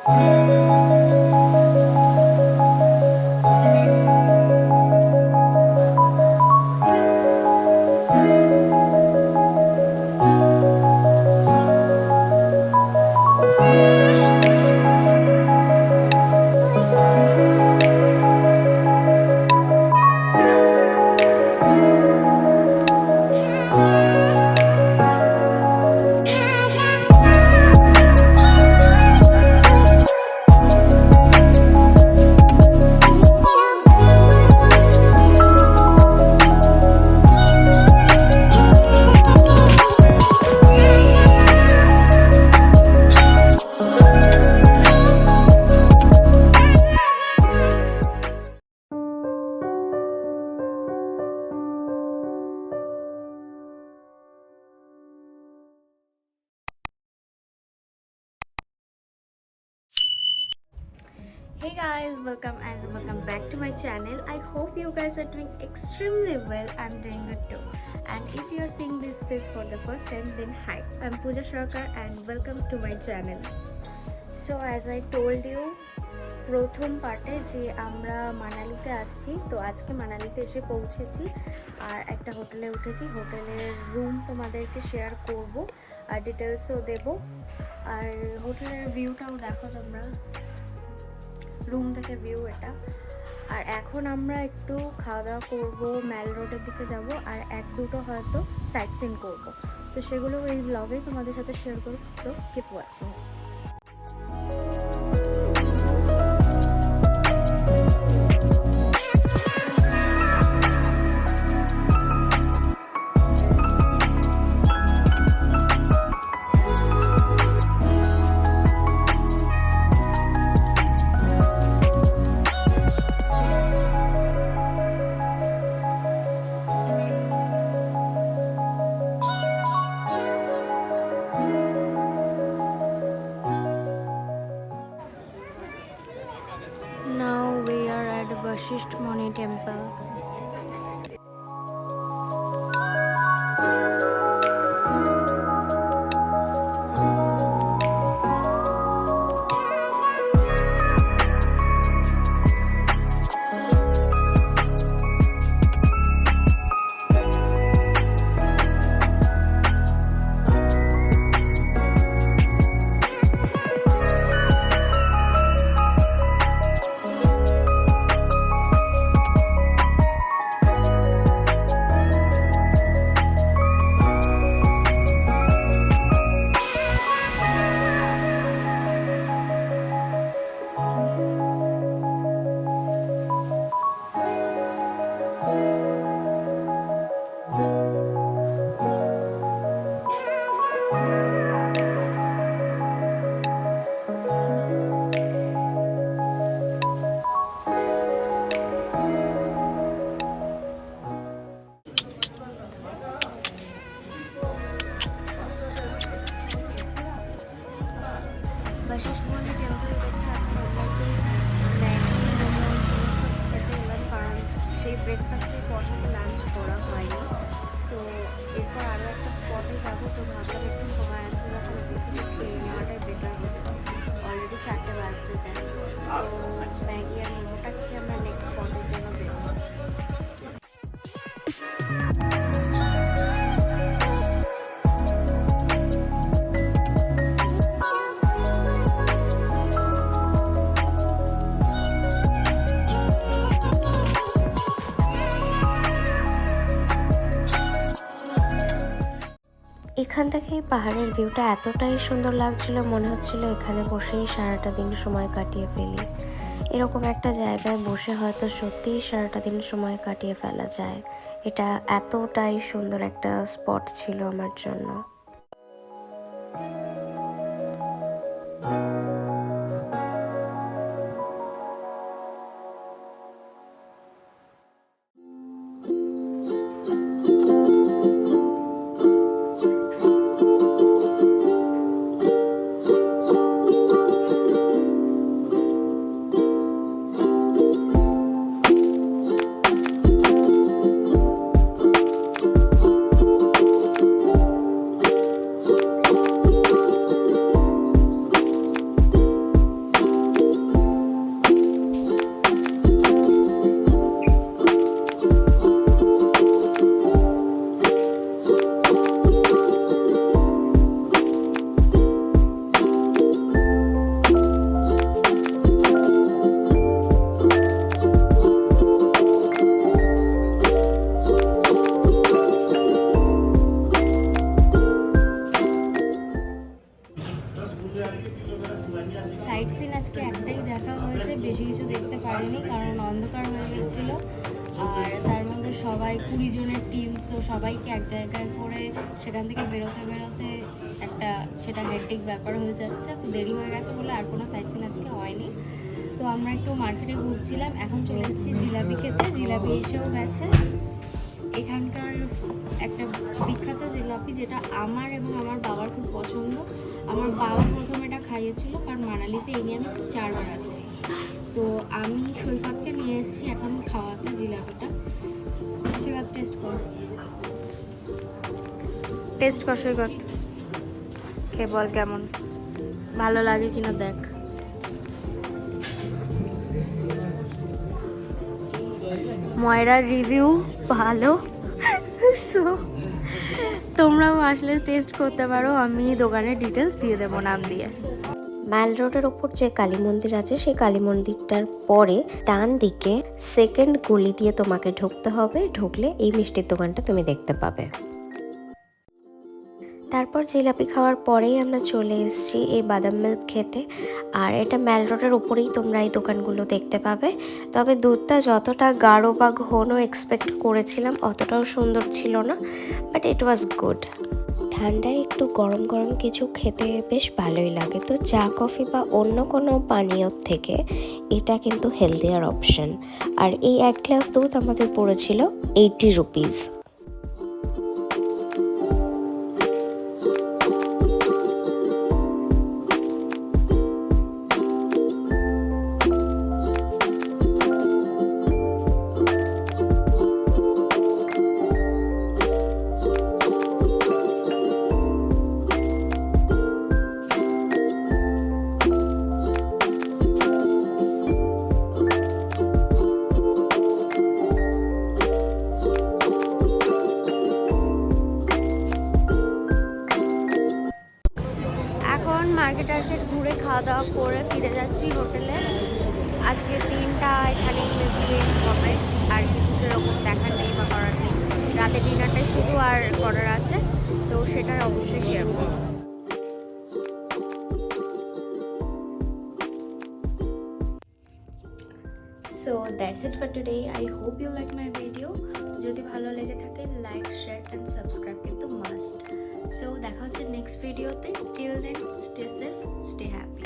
Hey guys, welcome back to my channel. I hope you guys are doing extremely well. I'm doing good too. And if you are seeing this face for the first time, then hi, I'm Pooja Sarkar and welcome to my channel. So as I told you, প্রথম পার্টে যে আমরা মানালিতে আসছি, তো আজকে মানালিতে এসে পৌঁছেছি আর একটা হোটেলে উঠেছি। হোটেলের রুম তোমাদেরকে শেয়ার করব আর ডিটেলসও দেব, আর হোটেলের ভিউটাও দেখো তোমরা, রুম থেকে ভিউ এটা। আর এখন আমরা একটু খাওয়া দাওয়া করবো, ম্যাল রোডের দিকে যাব আর এক দুটো হয়তো সাইট সিন করবো, তো সেগুলো এই ব্লগেই তোমাদের সাথে শেয়ার করবো। So keep watching. Now we are at Vashisht Muni Temple. Vashisht Muni Temple দেখে এখন অলরেডি ম্যাগি মোমো সমস্ত খেতে এলাম, কারণ সেই ব্রেকফাস্টের পর থেকে লাঞ্চ করা হয়নি। তো এরপর আরও একটা স্পটে যাবো, তো ভাবলাম একটু সময় আছে যখন একটু কিছু খেয়ে নেওয়াটাই বেটার হবে। অলরেডি 4টে বাজতে যায়, তো ম্যাগি আর মোমোটা খেয়ে আমরা নেক্সট স্পটের জন্য বেরোবো। এখান থেকে এই পাহাড়ের ভিউটা এতটাই সুন্দর লাগছিল, মনে হচ্ছিল এখানে বসেই সারাটা দিন সময় কাটিয়ে ফেলি। এরকম একটা জায়গায় বসে হয়তো সত্যিই সারাটা দিন সময় কাটিয়ে ফেলা যায়। এটা এতটাই সুন্দর একটা স্পট ছিল আমার জন্য। কিছু দেখতে পারিনি, কারণ অন্ধকার হয়ে গেছিলো। আর তার মধ্যে সবাই 20 জনের টিম, সো সবাইকে এক জায়গায় করে সেখান থেকে বেরোতে একটা সেটা হেডেক ব্যাপার হয়ে যাচ্ছে। তো দেরি হয়ে গেছে বলে আর কোনো সাইট সিন আজকে হয়নি। তো আমরা একটু মার্কেটে ঘুরছিলাম, এখন চলে এসেছি জিলাপি খেতে। জিলাপি এসেও গেছে। এখানকার একটা বিখ্যাত জিলাপি, যেটা আমার এবং আমার বাবার খুব পছন্দ। আমার বাবা প্রথম এটা খাইয়েছিল, কারণ মানালিতে এই নিয়ে আমি 4 বার আসছি। তো আমি সৈকতকে নিয়ে এসেছি এখন খাওয়াতে জিলাপিটা। সৈকত টেস্ট কর সৈকত, খেয়ে বল কেমন ভালো লাগে কিনা দেখ। ময়রার রিভিউ ভালো, সো তোমরাও আসলে টেস্ট করতে পারো। আমি দোকানের ডিটেলস দিয়ে দেবো নাম দিয়ে। মাইল রোডের ওপর যে কালী মন্দির আছে, সেই কালী মন্দিরটার পরে ডান দিকে সেকেন্ড গলি দিয়ে তোমাকে ঢুকতে হবে। ঢুকলে এই মিষ্টির দোকানটা তুমি দেখতে পাবে। তারপর জিলাপি খাওয়ার পরেই আমরা চলে এসেছি এই বাদাম মিল্ক খেতে। আর এটা ম্যাল রোডের ওপরেই তোমরা এই দোকানগুলো দেখতে পাবে। তবে দুধটা যতটা গাঢ় বা ঘন এক্সপেক্ট করেছিলাম অতটাও সুন্দর ছিল না, বাট ইট ওয়াজ গুড। ঠান্ডায় একটু গরম গরম কিছু খেতে বেশ ভালোই লাগে। তো চা কফি বা অন্য কোনো পানীয়র থেকে এটা কিন্তু হেলদিয়ার অপশন। আর এই 1 গ্লাস দুধ আমাদের পড়েছিল 80 রুপিস। মার্কেট ঘুরে খাওয়া দাওয়া করে ফিরে যাচ্ছি হোটেলে। আজকে দিনটা এখানেই হবে, আর কিছু সেরকম দেখার নেই বা করার নেই। রাতে ডিনারটাই শুধু আর করার আছে, তো সেটার অবশ্যই শেয়ার করব। So that's it for today. I hope you like my video. যদি ভালো লেগে থাকে লাইক, শেয়ার অ্যান্ড সাবস্ক্রাইব কিন্তু মাস্ট। সো দেখা হচ্ছে নেক্সট ভিডিওতে। Till then stay safe, stay happy.